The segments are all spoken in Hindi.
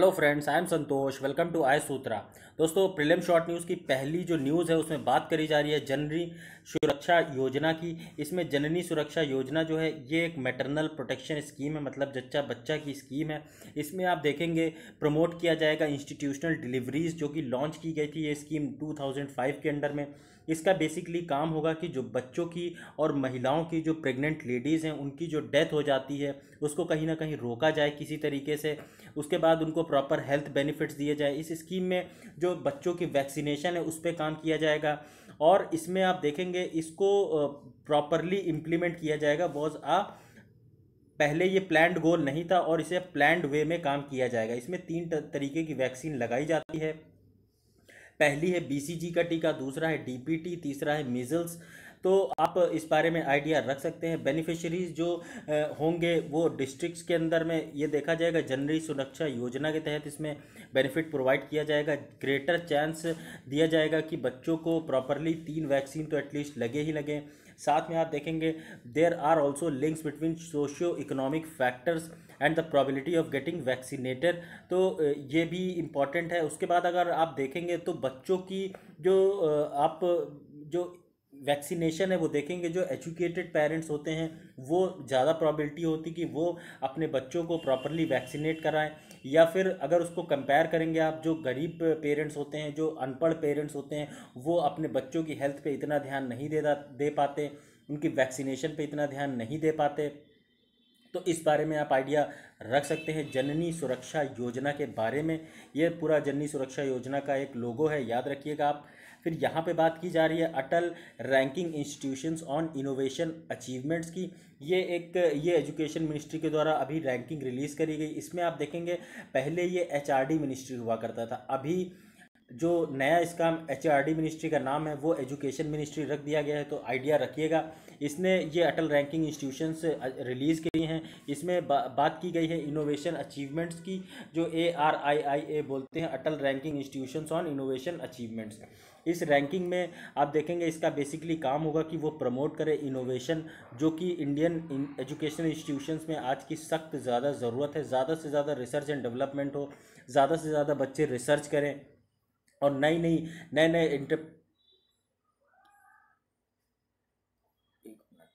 Hello friends, I am Santosh. Welcome to I Sutra. दोस्तों, प्रीलिम शॉर्ट न्यूज़ की पहली जो न्यूज़ है उसमें बात करी जा रही है जननी सुरक्षा योजना की। इसमें जननी सुरक्षा योजना जो है ये एक मैटरनल प्रोटेक्शन स्कीम है, मतलब जच्चा बच्चा की स्कीम है। इसमें आप देखेंगे प्रमोट किया जाएगा इंस्टीट्यूशनल डिलीवरीज, जो कि लॉन्च की गई थी ये स्कीम 2005 के अंडर में। इसका बेसिकली काम होगा कि जो बच्चों की और महिलाओं की जो प्रेग्नेंट लेडीज़ हैं उनकी जो डेथ हो जाती है उसको कहीं ना कहीं रोका जाए किसी तरीके से। उसके बाद उनको प्रॉपर हेल्थ बेनिफिट्स दिए जाए। इस स्कीम में जो बच्चों की वैक्सीनेशन है उस पर काम किया जाएगा और इसमें आप देखेंगे इसको प्रॉपरली इम्प्लीमेंट किया जाएगा। पहले ये प्लान्ड गोल नहीं था और इसे प्लान्ड वे में काम किया जाएगा। इसमें तीन तरीके की वैक्सीन लगाई जाती है। पहली है बीसीजी का टीका, दूसरा है डीपीटी, तीसरा है मीजल्स। तो आप इस बारे में आइडिया रख सकते हैं। बेनिफिशरीज जो होंगे वो डिस्ट्रिक्ट्स के अंदर में ये देखा जाएगा। जननी सुरक्षा योजना के तहत इसमें बेनिफिट प्रोवाइड किया जाएगा। ग्रेटर चांस दिया जाएगा कि बच्चों को प्रॉपरली 3 वैक्सीन तो एटलीस्ट लगे ही लगे। साथ में आप देखेंगे there are also links between socio economic factors and the probability of getting vaccinated. तो ये भी इम्पॉर्टेंट है। उसके बाद अगर आप देखेंगे तो बच्चों की जो आप जो वैक्सीनेशन है वो देखेंगे, जो एजुकेटेड पेरेंट्स होते हैं वो ज़्यादा प्रोबेबिलिटी होती कि वो अपने बच्चों को प्रॉपरली वैक्सीनेट कराएं। या फिर अगर उसको कंपेयर करेंगे आप, जो गरीब पेरेंट्स होते हैं, जो अनपढ़ पेरेंट्स होते हैं, वो अपने बच्चों की हेल्थ पे इतना ध्यान नहीं दे पाते, उनकी वैक्सीनेशन पे इतना ध्यान नहीं दे पाते। तो इस बारे में आप आइडिया रख सकते हैं जननी सुरक्षा योजना के बारे में। ये पूरा जननी सुरक्षा योजना का एक लोगो है, याद रखिएगा आप। फिर यहाँ पे बात की जा रही है Atal ranking institutions on innovation achievements की। ये एजुकेशन मिनिस्ट्री के द्वारा अभी रैंकिंग रिलीज़ करी गई। इसमें आप देखेंगे पहले ये एचआरडी मिनिस्ट्री हुआ करता था, अभी जो नया इसका एचआरडी मिनिस्ट्री का नाम है वो एजुकेशन मिनिस्ट्री रख दिया गया है। तो आइडिया रखिएगा। इसने ये अटल रैंकिंग इंस्टीट्यूशंस रिलीज़ किए हैं। इसमें बात की गई है इनोवेशन अचीवमेंट्स की, जो ARIIA बोलते हैं, Atal ranking institutions on innovation achievements. इस रैंकिंग में आप देखेंगे इसका बेसिकली काम होगा कि वो प्रमोट करे इनोवेशन, जो कि इंडियन एजुकेशन इंस्टीट्यूशंस में आज की सख्त ज़्यादा ज़रूरत है। ज़्यादा से ज़्यादा रिसर्च एंड डेवलपमेंट हो, ज़्यादा से ज़्यादा बच्चे रिसर्च करें और नए नए इंटर एक मिनट।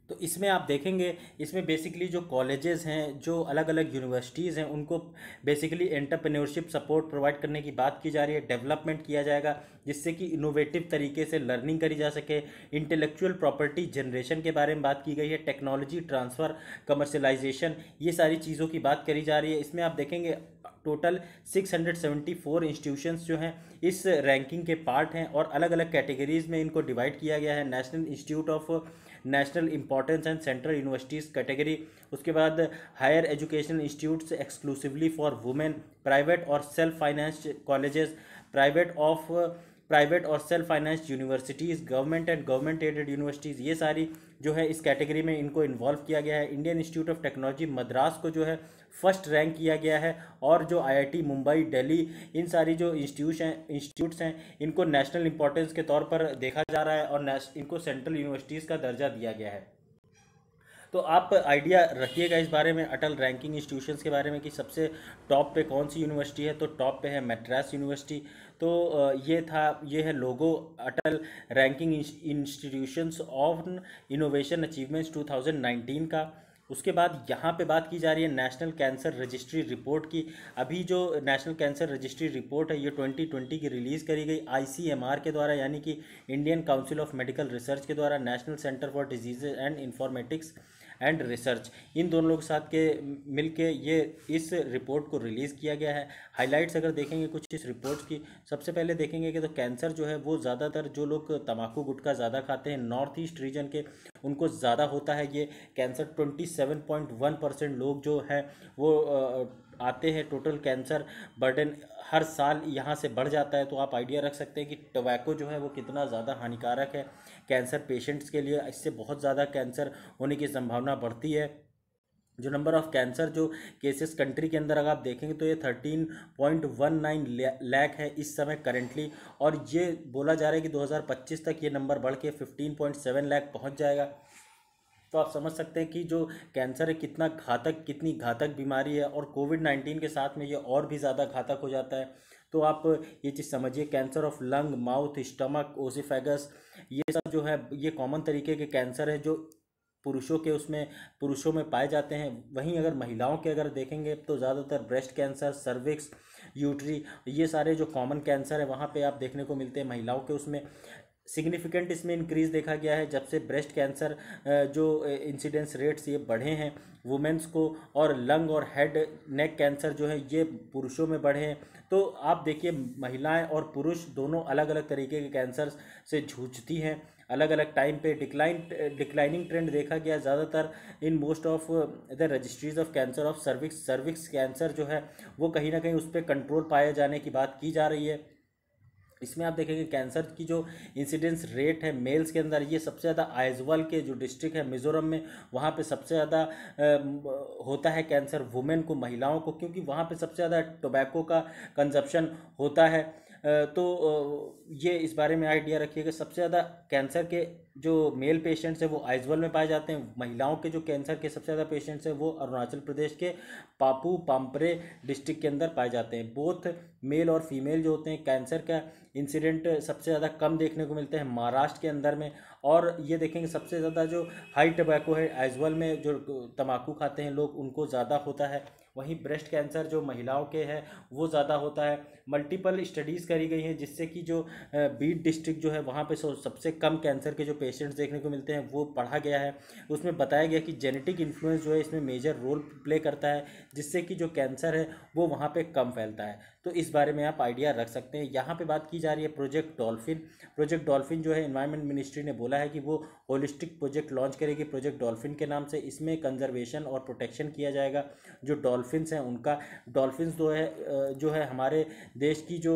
तो इसमें आप देखेंगे, इसमें बेसिकली जो कॉलेजेस हैं, जो अलग अलग यूनिवर्सिटीज़ हैं, उनको बेसिकली एंटरप्रेन्योरशिप सपोर्ट प्रोवाइड करने की बात की जा रही है। डेवलपमेंट किया जाएगा जिससे कि इनोवेटिव तरीके से लर्निंग करी जा सके। इंटेलेक्चुअल प्रॉपर्टी जनरेशन के बारे में बात की गई है। टेक्नोलॉजी ट्रांसफ़र, कमर्शलाइजेशन, ये सारी चीज़ों की बात करी जा रही है। इसमें आप देखेंगे टोटल 674 इंस्टीट्यूशंस जो हैं इस रैंकिंग के पार्ट हैं और अलग अलग कैटेगरीज में इनको डिवाइड किया गया है। National institute of national importance and central universities category. उसके बाद higher education institutes exclusively for women, private और सेल्फ फाइनेंस कॉलेजेस, प्राइवेट और self finance universities, government and government aided universities, ये सारी जो है इस कैटेगरी में इनको इन्वॉल्व किया गया है। Indian institute of technology Madras को जो है फर्स्ट रैंक किया गया है और जो आईआईटी मुंबई, दिल्ली, इन सारी जो इंस्टीट्यूट्स हैं इनको नेशनल इंपॉर्टेंस के तौर पर देखा जा रहा है और इनको सेंट्रल यूनिवर्सिटीज़ का दर्जा दिया गया है। तो आप आइडिया रखिएगा इस बारे में, अटल रैंकिंग इंस्टीट्यूशंस के बारे में, कि सबसे टॉप पे कौन सी यूनिवर्सिटी है। तो टॉप पे है मद्रास यूनिवर्सिटी। तो ये है logo Atal ranking institutions on innovation achievements 2019 का। उसके बाद यहाँ पे बात की जा रही है नेशनल कैंसर रजिस्ट्री रिपोर्ट की। अभी जो नेशनल कैंसर रजिस्ट्री रिपोर्ट है ये 2020 की रिलीज़ करी गई ICMR के द्वारा, यानी कि Indian council of medical research के द्वारा। National centre for disease and informatics and research, इन दोनों लोग साथ के मिलके ये इस रिपोर्ट को रिलीज़ किया गया है। हाइलाइट्स अगर देखेंगे कुछ इस रिपोर्ट्स की, सबसे पहले देखेंगे कि तो कैंसर जो है वो ज़्यादातर जो लोग तंबाकू गुटखा ज़्यादा खाते हैं नॉर्थ ईस्ट रीजन के, उनको ज़्यादा होता है ये कैंसर। 27.1% लोग जो हैं वो आते हैं। टोटल कैंसर बर्डन हर साल यहाँ से बढ़ जाता है। तो आप आइडिया रख सकते हैं कि टोबैको जो है वो कितना ज़्यादा हानिकारक है कैंसर पेशेंट्स के लिए। इससे बहुत ज़्यादा कैंसर होने की संभावना बढ़ती है। जो नंबर ऑफ कैंसर जो केसेस कंट्री के अंदर अगर आप देखेंगे तो ये 13.19 लाख है इस समय करेंटली, और ये बोला जा रहा है कि 2025 तक ये नंबर बढ़ के 15.7 लाख पहुंच जाएगा। तो आप समझ सकते हैं कि जो कैंसर है कितना घातक, कितनी घातक बीमारी है, और कोविड-19 के साथ में ये और भी ज़्यादा घातक हो जाता है। तो आप ये चीज़ समझिए, cancer of lung, mouth, stomach, oesophagus, ये सब जो है ये कॉमन तरीके के कैंसर है जो पुरुषों में पाए जाते हैं। वहीं अगर महिलाओं के अगर देखेंगे तो ज़्यादातर ब्रेस्ट कैंसर, सर्विक्स, यूट्री, ये सारे जो कॉमन कैंसर है वहाँ पे आप देखने को मिलते हैं महिलाओं के। उसमें सिग्निफिकेंट इसमें इंक्रीज़ देखा गया है जब से ब्रेस्ट कैंसर जो इंसिडेंस रेट्स ये बढ़े हैं वुमेंस को, और लंग और हेड नेक कैंसर जो है ये पुरुषों में बढ़े हैं। तो आप देखिए महिलाएं और पुरुष दोनों अलग अलग तरीके के कैंसर से जूझती हैं अलग अलग टाइम पे। डिक्लाइनिंग ट्रेंड देखा गया ज़्यादातर in most of the registries of cancer of cervix cancer जो है वो कहीं ना कहीं उस पर कंट्रोल पाए जाने की बात की जा रही है। इसमें आप देखेंगे कैंसर की जो इंसिडेंस रेट है मेल्स के अंदर, ये सबसे ज़्यादा आइजवाल के जो डिस्ट्रिक्ट है मिज़ोरम में, वहाँ पे सबसे ज़्यादा होता है कैंसर वुमेन को, महिलाओं को, क्योंकि वहाँ पे सबसे ज़्यादा टोबैको का कंजप्शन होता है। ये इस बारे में आइडिया रखिएगा, सबसे ज़्यादा कैंसर के जो मेल पेशेंट्स हैं वो आइजवाल में पाए जाते हैं। महिलाओं के जो कैंसर के सबसे ज़्यादा पेशेंट्स हैं वो अरुणाचल प्रदेश के पापू पाम्परे डिस्ट्रिक्ट के अंदर पाए जाते हैं। बोथ मेल और फीमेल जो होते हैं कैंसर का इंसिडेंट सबसे ज़्यादा कम देखने को मिलते हैं महाराष्ट्र के अंदर में। और ये देखेंगे सबसे ज़्यादा जो हाई टबैको है आइजवाल में, जो तम्बाकू खाते हैं लोग उनको ज़्यादा होता है। वहीं ब्रेस्ट कैंसर जो महिलाओं के है वो ज़्यादा होता है। मल्टीपल स्टडीज़ करी गई हैं जिससे कि जो बीड डिस्ट्रिक्ट जो है वहाँ पे सबसे कम कैंसर के जो पेशेंट्स देखने को मिलते हैं वो पढ़ा गया है। उसमें बताया गया कि जेनेटिक इन्फ्लुएंस जो है इसमें मेजर रोल प्ले करता है जिससे कि जो कैंसर है वो वहाँ पे कम फैलता है। तो इस बारे में आप आइडिया रख सकते हैं। यहाँ पे बात की जा रही है प्रोजेक्ट डॉल्फिन। प्रोजेक्ट डॉल्फिन जो है एनवायरनमेंट मिनिस्ट्री ने बोला है कि वो होलिस्टिक प्रोजेक्ट लॉन्च करेगी प्रोजेक्ट डॉल्फिन के नाम से। इसमें कंजर्वेशन और प्रोटेक्शन किया जाएगा जो डॉल्फिन्स हैं उनका। डॉल्फिन्स जो है हमारे देश की जो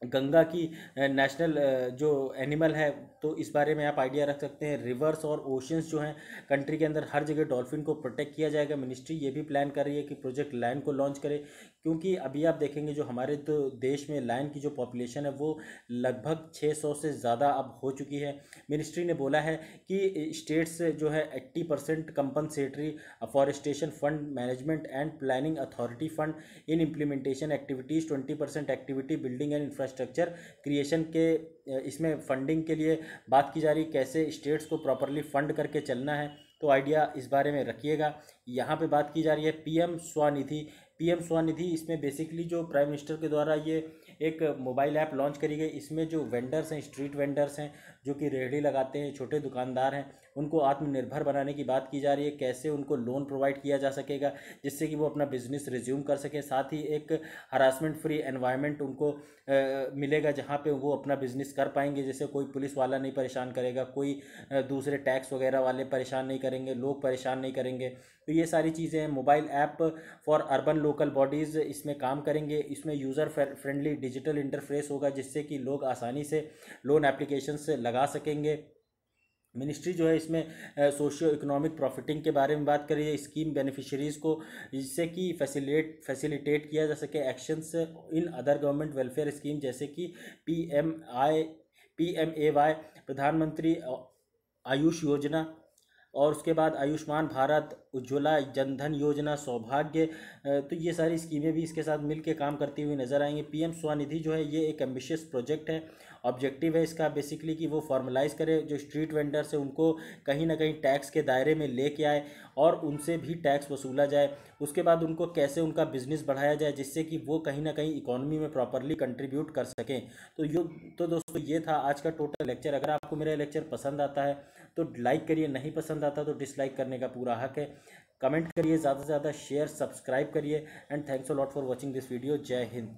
गंगा की नेशनल जो एनिमल है, तो इस बारे में आप आइडिया रख सकते हैं। रिवर्स और ओशंस जो हैं कंट्री के अंदर हर जगह डॉल्फिन को प्रोटेक्ट किया जाएगा। मिनिस्ट्री ये भी प्लान कर रही है कि प्रोजेक्ट लायन को लॉन्च करे, क्योंकि अभी आप देखेंगे जो हमारे तो देश में लायन की जो पॉपुलेशन है वो लगभग 600 से ज़्यादा अब हो चुकी है। मिनिस्ट्री ने बोला है कि स्टेट्स जो है 80% compensatory afforestation fund management and planning authority fund in implementation activities, 20% activity building and infrastructure creation के इसमें फंडिंग के लिए बात की जा रही है, कैसे स्टेट्स को प्रॉपरली फंड करके चलना है। तो आइडिया इस बारे में रखिएगा। यहाँ पे बात की जा रही है पीएम स्वनिधि। पीएम स्वनिधि इसमें बेसिकली जो प्राइम मिनिस्टर के द्वारा ये एक मोबाइल ऐप लॉन्च करी गई। इसमें जो वेंडर्स हैं, स्ट्रीट वेंडर्स हैं, जो कि रेहड़ी लगाते हैं, छोटे दुकानदार हैं, उनको आत्मनिर्भर बनाने की बात की जा रही है। कैसे उनको लोन प्रोवाइड किया जा सकेगा जिससे कि वो अपना बिजनेस रिज्यूम कर सकें। साथ ही एक हरासमेंट फ्री एनवायरनमेंट उनको मिलेगा जहाँ पे वो अपना बिजनेस कर पाएंगे। जैसे कोई पुलिस वाला नहीं परेशान करेगा, कोई दूसरे टैक्स वगैरह वाले परेशान नहीं करेंगे, लोग परेशान नहीं करेंगे। तो ये सारी चीज़ें हैं। Mobile app for urban local bodies इसमें काम करेंगे। इसमें यूज़र फ्रेंडली डिजिटल इंटरफेस होगा जिससे कि लोग आसानी से लोन एप्लीकेशन से लगा सकेंगे। मिनिस्ट्री जो है इसमें सोशियो इकोनॉमिक प्रॉफिटिंग के बारे में बात कर रही है, स्कीम बेनिफिशरीज़ को, जिससे कि फैसिलिटेट किया जा सके actions in other government welfare scheme जैसे कि PMAY, प्रधानमंत्री आयुष योजना, और उसके बाद आयुष्मान भारत, उज्ज्वला जनधन योजना, सौभाग्य। तो ये सारी स्कीमें भी इसके साथ मिलकर काम करती हुई नजर आएंगी। पीएम स्वनिधि जो है ये एक एम्बिशियस प्रोजेक्ट है। ऑब्जेक्टिव है इसका बेसिकली कि वो फॉर्मलाइज करे जो स्ट्रीट वेंडर्स है उनको कहीं ना कहीं टैक्स के दायरे में लेके आए और उनसे भी टैक्स वसूला जाए। उसके बाद उनको कैसे उनका बिजनेस बढ़ाया जाए जिससे कि वो कहीं ना कहीं इकोनॉमी में प्रॉपरली कंट्रीब्यूट कर सकें। तो दोस्तों ये था आज का टोटल लेक्चर। अगर आपको मेरा लेक्चर पसंद आता है तो लाइक करिए, नहीं पसंद आता तो डिसलाइक करने का पूरा हक है। कमेंट करिए, ज़्यादा से ज़्यादा शेयर सब्सक्राइब करिए। And thanks a lot for watching this video. जय हिंद।